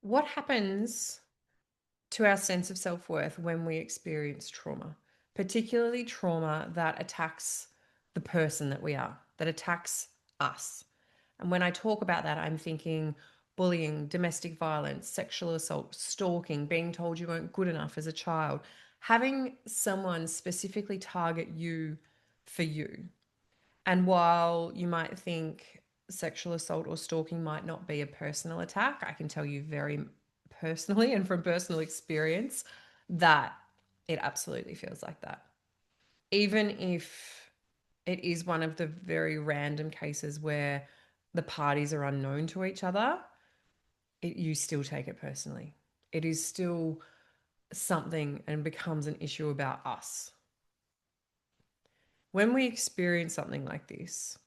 What happens to our sense of self worth when we experience trauma, particularly trauma that attacks the person that we are, that attacks us? And when I talk about that, I'm thinking bullying, domestic violence, sexual assault, stalking, being told you weren't good enough as a child, having someone specifically target you for you. And while you might think sexual assault or stalking might not be a personal attack, I can tell you very personally and from personal experience that it absolutely feels like that. Even if it is one of the very random cases where the parties are unknown to each other, you still take it personally. It is still something and becomes an issue about us. When we experience something like this,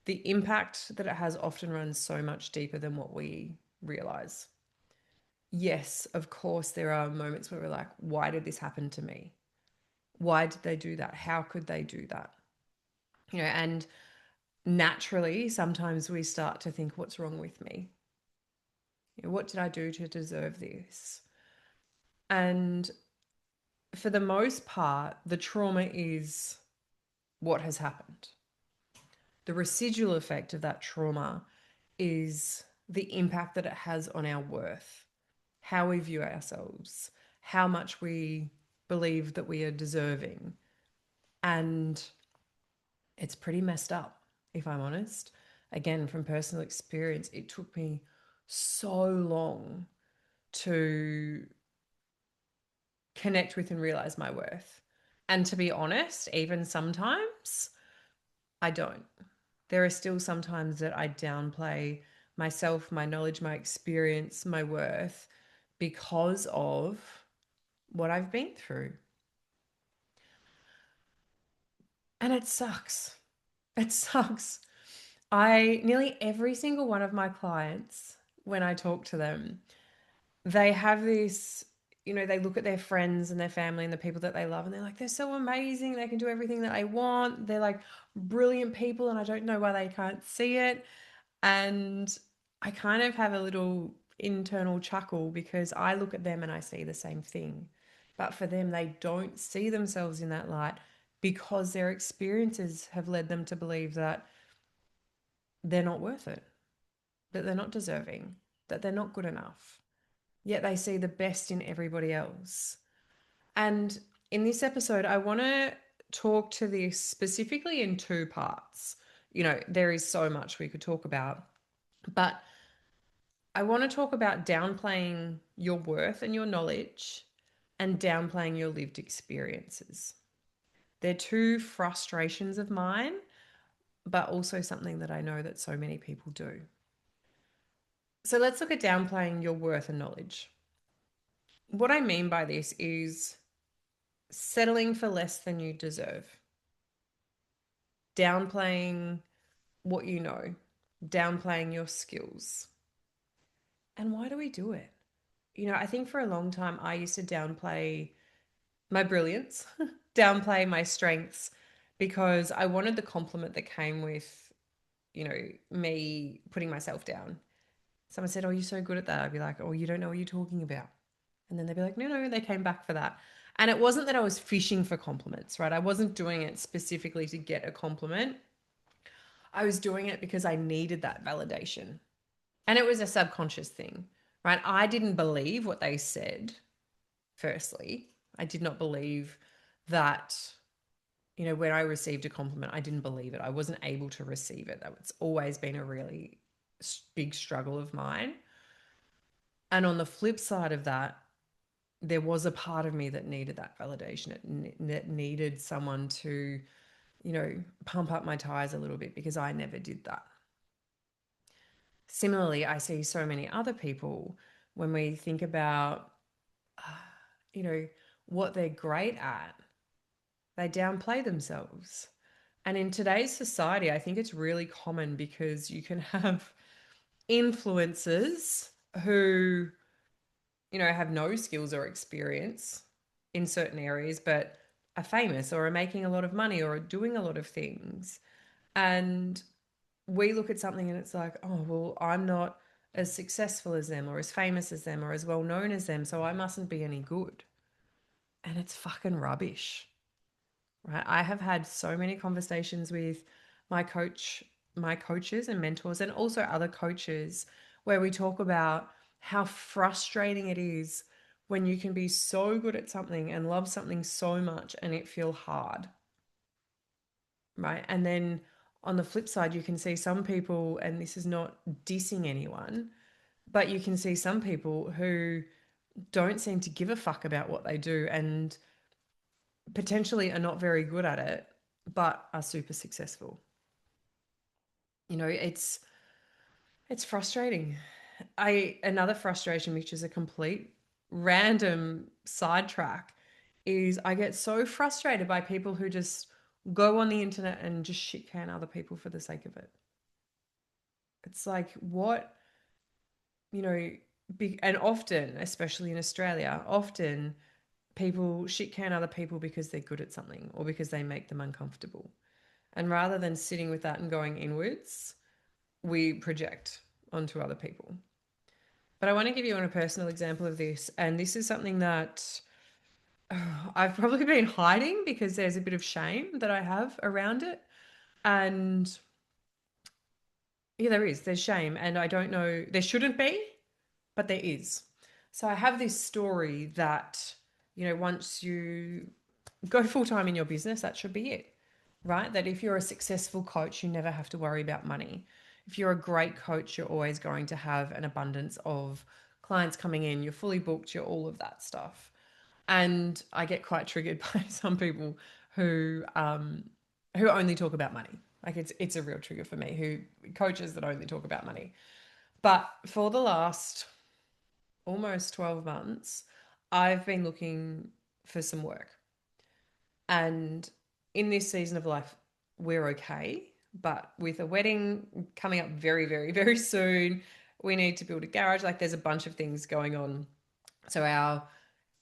the impact that it has often runs so much deeper than what we realize. Yes, of course, there are moments where we're like, why did this happen to me? Why did they do that? How could they do that? And naturally, sometimes we start to think, what's wrong with me? What did I do to deserve this? And for the most part, the trauma is what has happened. The residual effect of that trauma is the impact that it has on our worth, how we view ourselves, how much we believe that we are deserving. And it's pretty messed up, if I'm honest. Again, from personal experience, it took me so long to connect with and realize my worth. And to be honest, even sometimes I don't. There are still sometimes that I downplay myself, my knowledge, my experience, my worth because of what I've been through. And it sucks. It sucks. Nearly every single one of my clients, when I talk to them, they have this, they look at their friends and their family and the people that they love and they're like, they're so amazing. They can do everything that I want. They're like brilliant people and I don't know why they can't see it. And I kind of have a little internal chuckle because I look at them and I see the same thing. But for them, they don't see themselves in that light because their experiences have led them to believe that they're not worth it, that they're not deserving, that they're not good enough. Yet they see the best in everybody else. And in this episode, I want to talk to this specifically in two parts. There is so much we could talk about, but I want to talk about downplaying your worth and your knowledge and downplaying your lived experiences. They're two frustrations of mine, but also something that I know that so many people do. So let's look at downplaying your worth and knowledge. What I mean by this is settling for less than you deserve, downplaying what you know, downplaying your skills. And why do we do it? I think for a long time I used to downplay my brilliance, downplay my strengths because I wanted the compliment that came with, me putting myself down. Someone said, "Oh, you're so good at that." I'd be like, "Oh, you don't know what you're talking about." And then they'd be like, "No, no," they came back for that. And it wasn't that I was fishing for compliments, right? I wasn't doing it specifically to get a compliment. I was doing it because I needed that validation. And it was a subconscious thing, right? I didn't believe what they said, firstly. I did not believe that, when I received a compliment, I didn't believe it. I wasn't able to receive it. That's always been a really big struggle of mine. And on the flip side of that, there was a part of me that needed that validation. It needed someone to, pump up my tires a little bit because I never did that. Similarly, I see so many other people when we think about, uh, you know, what they're great at, they downplay themselves. And in today's society, I think it's really common because you can have influencers who, have no skills or experience in certain areas, but are famous or are making a lot of money or are doing a lot of things. And we look at something and it's like, oh, well, I'm not as successful as them or as famous as them or as well known as them, so I mustn't be any good. And it's fucking rubbish, right? I have had so many conversations with my coach, my coaches and mentors, and also other coaches where we talk about how frustrating it is when you can be so good at something and love something so much and it feel hard, right? And then on the flip side, you can see some people, and this is not dissing anyone, but you can see some people who don't seem to give a fuck about what they do and potentially are not very good at it, but are super successful. You know, it's frustrating. I Another frustration, which is a complete random sidetrack, is I get so frustrated by people who just go on the internet and just shit can other people for the sake of it. It's like what, you know, and often, especially in Australia, often people shit can other people because they're good at something or because they make them uncomfortable. And rather than sitting with that and going inwards, we project onto other people. But I want to give you a personal example of this. And this is something that I've probably been hiding because there's a bit of shame that I have around it. And yeah, there's shame. And I don't know, there shouldn't be, but there is. So I have this story that, once you go full time in your business, that should be it, right? That if you're a successful coach, you never have to worry about money. If you're a great coach, you're always going to have an abundance of clients coming in, you're fully booked, you're all of that stuff. And I get quite triggered by some people who only talk about money. Like it's a real trigger for me, who coaches that only talk about money. But for the last almost 12 months, I've been looking for some work. And in this season of life, we're okay. But with a wedding coming up very, very, very soon, we need to build a garage. Like there's a bunch of things going on. So our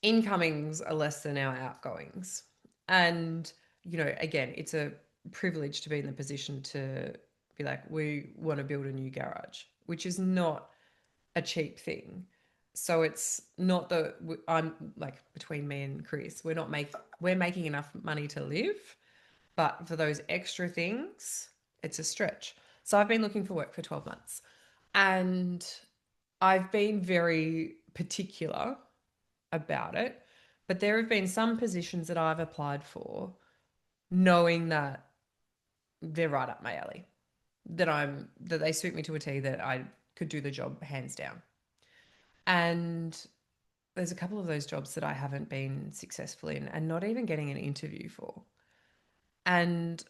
incomings are less than our outgoings. And, again, it's a privilege to be in the position to be like, we want to build a new garage, which is not a cheap thing. So it's not that I'm like between me and Chris, we're making enough money to live, but for those extra things, it's a stretch. So I've been looking for work for 12 months and I've been very particular about it. But there have been some positions that I've applied for knowing that they're right up my alley, that they suit me to a T, that I could do the job hands down. And there's a couple of those jobs that I haven't been successful in and not even getting an interview for. And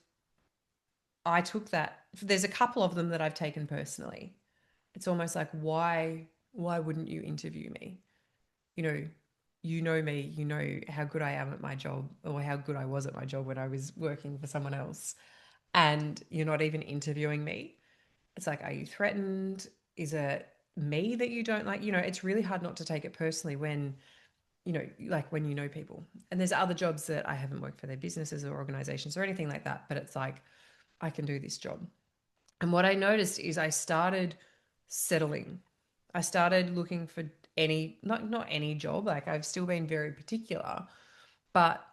I took that. There's a couple of them that I've taken personally. It's almost like why wouldn't you interview me? You know, you know me, you know how good I am at my job or how good I was at my job when I was working for someone else. And you're not even interviewing me. It's like, are you threatened? Is it me that you don't like? It's really hard not to take it personally when like when you know people. And there's other jobs that I haven't worked for their businesses or organizations or anything like that, but it's like, I can do this job. And what I noticed is I started settling. I started looking for not any job, like I've still been very particular, but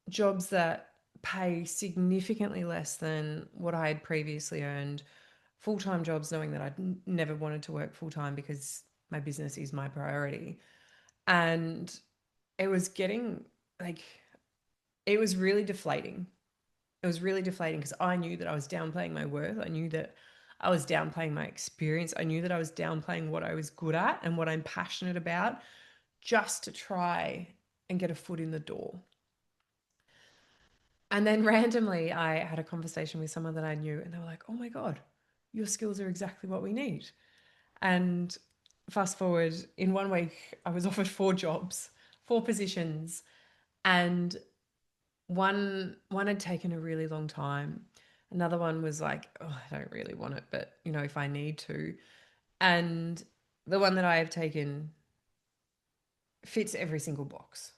jobs that pay significantly less than what I had previously earned, full-time jobs knowing that I'd never wanted to work full-time because my business is my priority. And it was getting like it was really deflating. It was really deflating because I knew that I was downplaying my worth. I knew that I was downplaying my experience. I knew that I was downplaying what I was good at and what I'm passionate about just to try and get a foot in the door. And then randomly, I had a conversation with someone that I knew, and they were like, oh my God, your skills are exactly what we need. And fast forward, in 1 week, I was offered 4 jobs, 4 positions, and one had taken a really long time. Another one was like, oh, I don't really want it, but if I need to. And the one that I have taken fits every single box.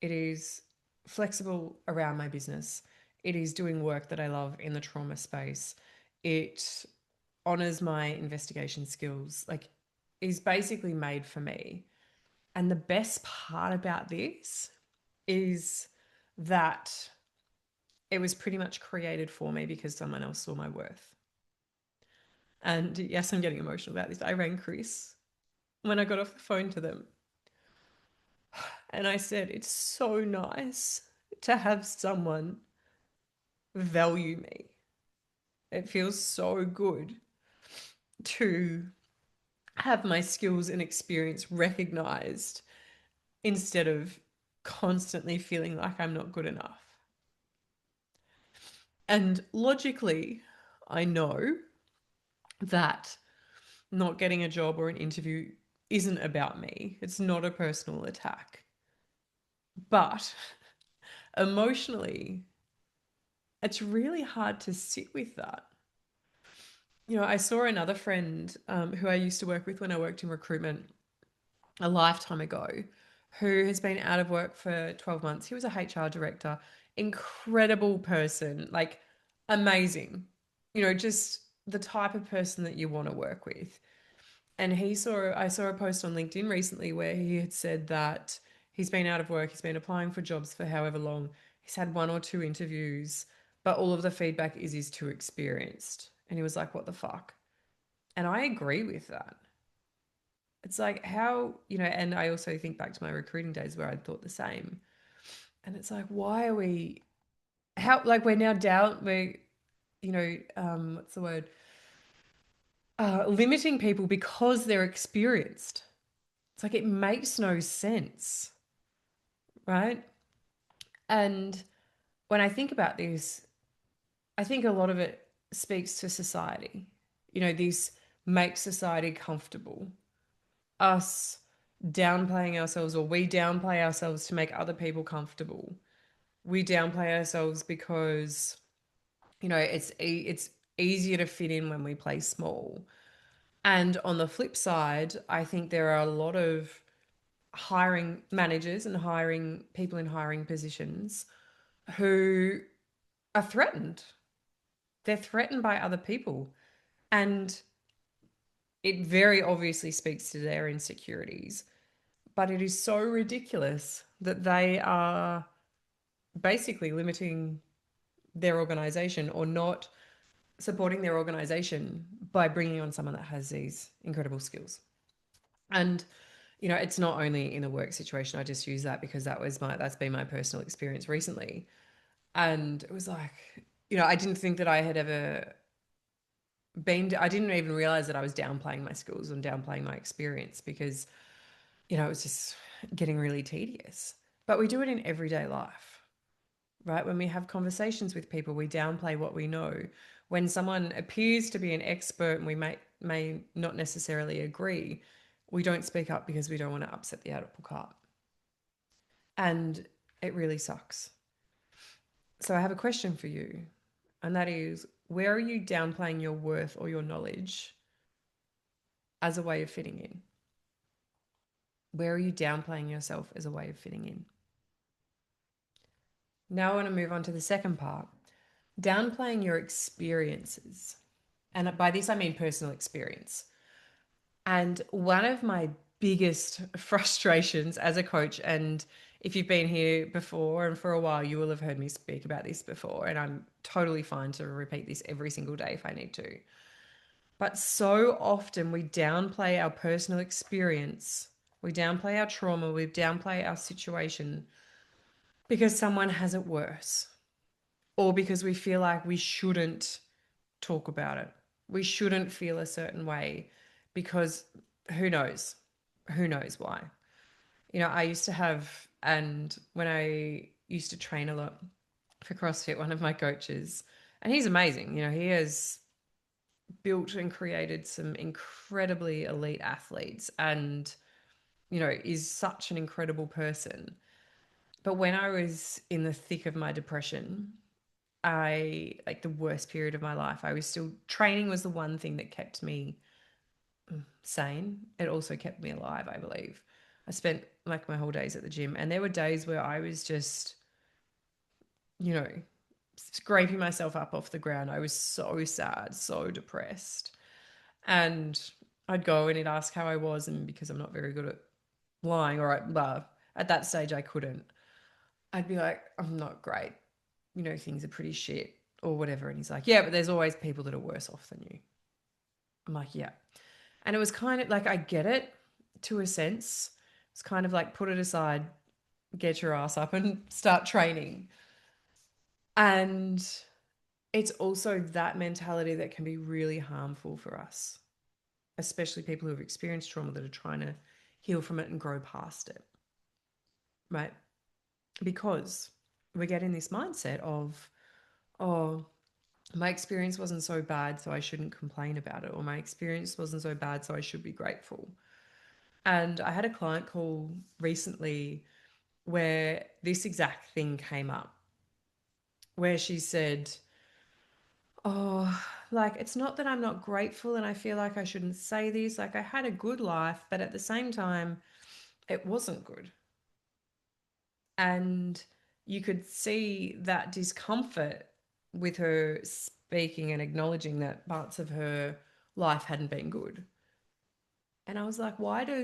It is flexible around my business. It is doing work that I love in the trauma space. It honors my investigation skills, like is basically made for me. And the best part about this is that it was pretty much created for me because someone else saw my worth. And yes, I'm getting emotional about this. I rang Chris when I got off the phone to them and I said, it's so nice to have someone value me. It feels so good to have my skills and experience recognized instead of constantly feeling like I'm not good enough. And logically, I know that not getting a job or an interview isn't about me. It's not a personal attack. But emotionally, it's really hard to sit with that. You know, I saw another friend who I used to work with when I worked in recruitment a lifetime ago who has been out of work for 12 months. He was a HR director, incredible person, like amazing, you know, just the type of person that you want to work with. And I saw a post on LinkedIn recently where he had said that he's been out of work, he's been applying for jobs for however long, he's had one or two interviews, but all of the feedback is he's too experienced. And he was like, what the fuck? And I agree with that. It's like how, you know, and I also think back to my recruiting days where I thought the same. And it's like, why are we, how, like we're now down, we're, you know, what's the word? Limiting people because they're experienced. It's like it makes no sense, right? And when I think about this, I think a lot of it speaks to society. You know, this makes society comfortable. Us downplaying ourselves, or we downplay ourselves to make other people comfortable. We downplay ourselves because, you know, it's easier to fit in when we play small. And on the flip side, I think there are a lot of hiring managers and hiring people in hiring positions who are threatened. They're threatened by other people. And it very obviously speaks to their insecurities. But it is so ridiculous that they are basically limiting their organization or not supporting their organization by bringing on someone that has these incredible skills. And you know, it's not only in a work situation. I just use that because that's been my personal experience recently. And it was like, you know, I didn't think that I had ever I didn't even realize that I was downplaying my skills and downplaying my experience because, you know, it was just getting really tedious. But we do it in everyday life, right? When we have conversations with people, we downplay what we know. When someone appears to be an expert and we may not necessarily agree, we don't speak up because we don't want to upset the apple cart. And it really sucks. So I have a question for you, and that is, where are you downplaying your worth or your knowledge as a way of fitting in? Where are you downplaying yourself as a way of fitting in? Now I want to move on to the second part, downplaying your experiences. And by this, I mean personal experience. And one of my biggest frustrations as a coach, and if you've been here before and for a while, you will have heard me speak about this before, and I'm totally fine to repeat this every single day if I need to. But so often we downplay our personal experience, we downplay our trauma, we downplay our situation because someone has it worse, or because we feel like we shouldn't talk about it. We shouldn't feel a certain way because who knows? Who knows why? You know, I used to have, and when I used to train a lot for CrossFit, one of my coaches, and he's amazing, you know, he has built and created some incredibly elite athletes and, you know, is such an incredible person. But when I was in the thick of my depression, like the worst period of my life, I was still training was the one thing that kept me sane. It also kept me alive, I believe. I spent like my whole days at the gym, and there were days where I was just, you know, scraping myself up off the ground. I was so sad, so depressed. And I'd go and he'd ask how I was, and because I'm not very good at lying, or at that stage I couldn't, I'd be like, I'm not great. You know, things are pretty shit or whatever. And he's like, yeah, but there's always people that are worse off than you. I'm like, yeah. And it was kind of like, I get it to a sense. It's kind of like, put it aside, get your ass up and start training. And it's also that mentality that can be really harmful for us, especially people who have experienced trauma that are trying to heal from it and grow past it, right? Because we get in this mindset of, oh, my experience wasn't so bad, so I shouldn't complain about it, or my experience wasn't so bad, so I should be grateful. And I had a client call recently where this exact thing came up, where she said, oh, like, it's not that I'm not grateful and I feel like I shouldn't say this. Like, I had a good life, but at the same time, it wasn't good. And you could see that discomfort with her speaking and acknowledging that parts of her life hadn't been good. And I was like, why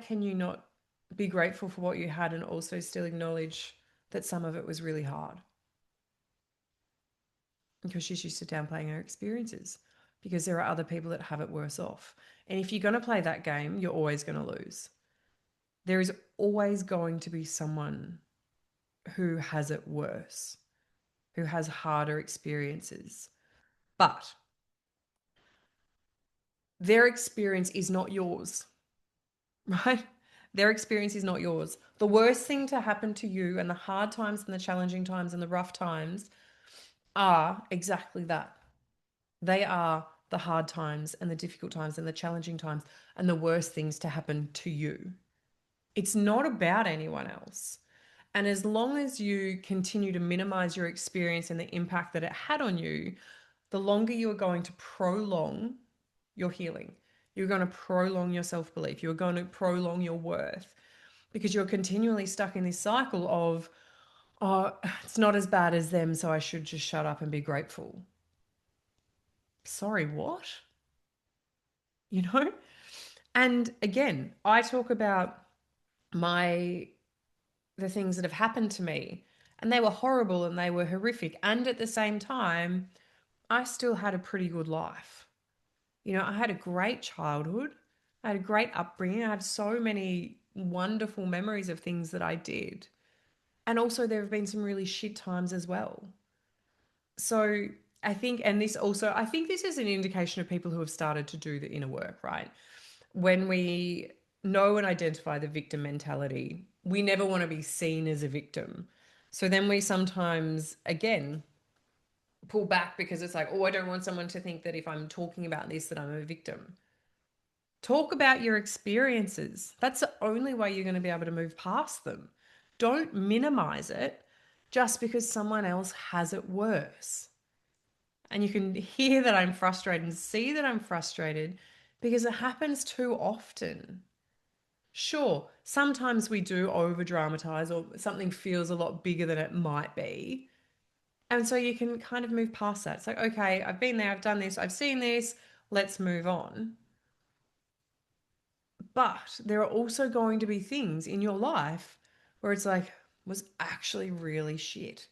can you not be grateful for what you had and also still acknowledge that some of it was really hard? Because she's used to downplaying her experiences, because there are other people that have it worse off. And if you're going to play that game, you're always going to lose. There is always going to be someone who has it worse, who has harder experiences. But their experience is not yours, right? Their experience is not yours. The worst thing to happen to you, and the hard times and the challenging times and the rough times, are exactly that. They are the hard times and the difficult times and the challenging times and the worst things to happen to you. It's not about anyone else. And as long as you continue to minimize your experience and the impact that it had on you, the longer you are going to prolong your healing. You're going to prolong your self belief. You're going to prolong your worth, because you're continually stuck in this cycle of, oh, it's not as bad as them, so I should just shut up and be grateful. Sorry, what? You know? And again, I talk about my the things that have happened to me, and they were horrible and they were horrific, and at the same time I still had a pretty good life. You know, I had a great childhood. I had a great upbringing. I have so many wonderful memories of things that I did. And also, there have been some really shit times as well. So, I think, and this also, I think this is an indication of people who have started to do the inner work, right? When we know and identify the victim mentality, we never want to be seen as a victim. So then we sometimes, again, pull back because it's like, oh, I don't want someone to think that if I'm talking about this, that I'm a victim. Talk about your experiences. That's the only way you're going to be able to move past them. Don't minimize it just because someone else has it worse. And you can hear that I'm frustrated and see that I'm frustrated because it happens too often. Sure, sometimes we do over dramatize, or something feels a lot bigger than it might be. And so you can kind of move past that. It's like, okay, I've been there, I've done this, I've seen this, let's move on. But there are also going to be things in your life where it's like, was actually really shit.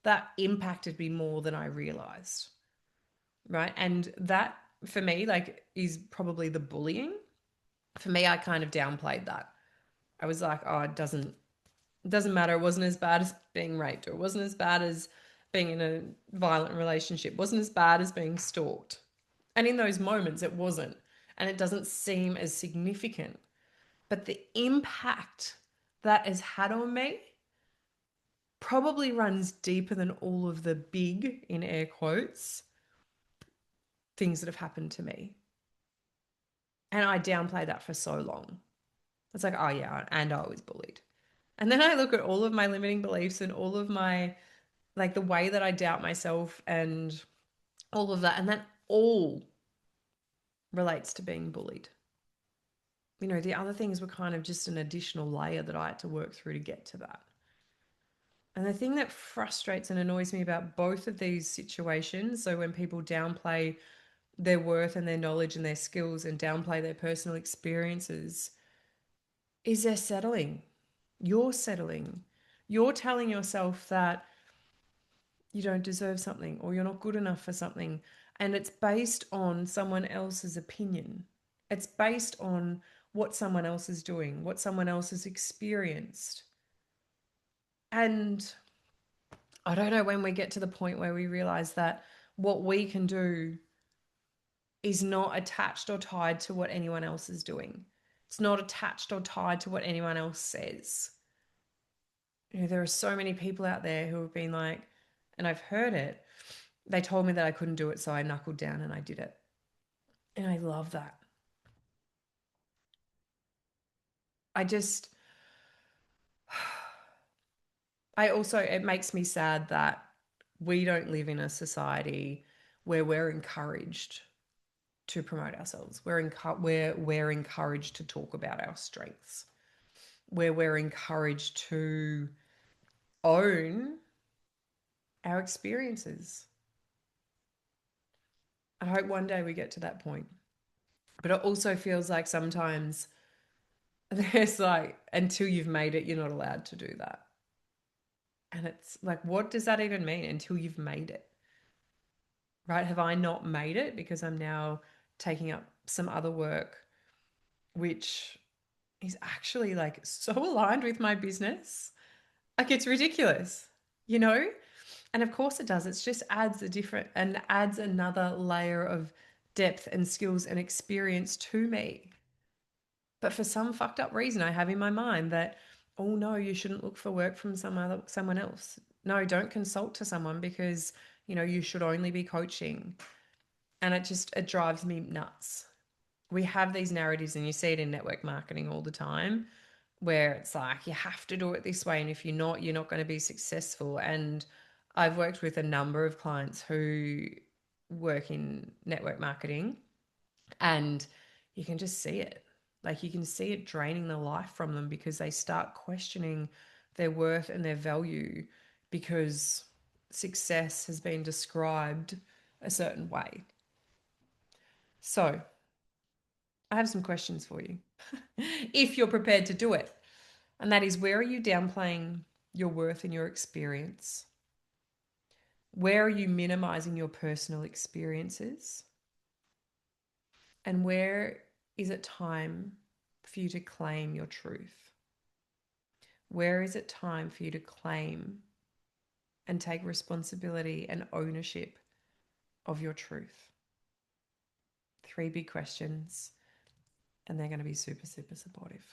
That impacted me more than I realized. Right. And that for me, like, is probably the bullying. For me, I kind of downplayed that. I was like, oh, it doesn't matter. It wasn't as bad as being raped, or it wasn't as bad as being in a violent relationship, it wasn't as bad as being stalked. And in those moments, it wasn't. And it doesn't seem as significant. But the impact that has had on me probably runs deeper than all of the big, in air quotes, things that have happened to me. And I downplay that for so long. It's like, oh yeah, and I was bullied. And then I look at all of my limiting beliefs and all of my, like, the way that I doubt myself and all of that. And that all relates to being bullied. You know, the other things were kind of just an additional layer that I had to work through to get to that. And the thing that frustrates and annoys me about both of these situations, so when people downplay their worth and their knowledge and their skills and downplay their personal experiences, is they're settling. You're settling. You're telling yourself that you don't deserve something or you're not good enough for something. And it's based on someone else's opinion. It's based on what someone else is doing, what someone else has experienced. And I don't know when we get to the point where we realize that what we can do is not attached or tied to what anyone else is doing. It's not attached or tied to what anyone else says. There are so many people out there who have been like, and I've heard it, they told me that I couldn't do it, so I knuckled down and I did it. And I love that. I just, I also, it makes me sad that we don't live in a society where we're encouraged to promote ourselves. We're encouraged to talk about our strengths, where we're encouraged to own our experiences. I hope one day we get to that point. But it also feels like sometimes there's like, until you've made it, you're not allowed to do that. And it's like, what does that even mean until you've made it? Right? Have I not made it because I'm now taking up some other work, which is actually like so aligned with my business? Like, it's ridiculous, you know? And of course it does. It just adds a different and adds another layer of depth and skills and experience to me. But for some fucked up reason, I have in my mind that, oh no, you shouldn't look for work from someone else. No, don't consult to someone because you should only be coaching. And it drives me nuts. We have these narratives, and you see it in network marketing all the time, where it's like you have to do it this way, and if you're not going to be successful. And I've worked with a number of clients who work in network marketing, and you can just see it. Like, you can see it draining the life from them because they start questioning their worth and their value because success has been described a certain way. So, I have some questions for you if you're prepared to do it. And that is, where are you downplaying your worth and your experience? Where are you minimizing your personal experiences? And where is it time for you to claim your truth? Where is it time for you to claim and take responsibility and ownership of your truth? Three big questions, and they're going to be super, super supportive.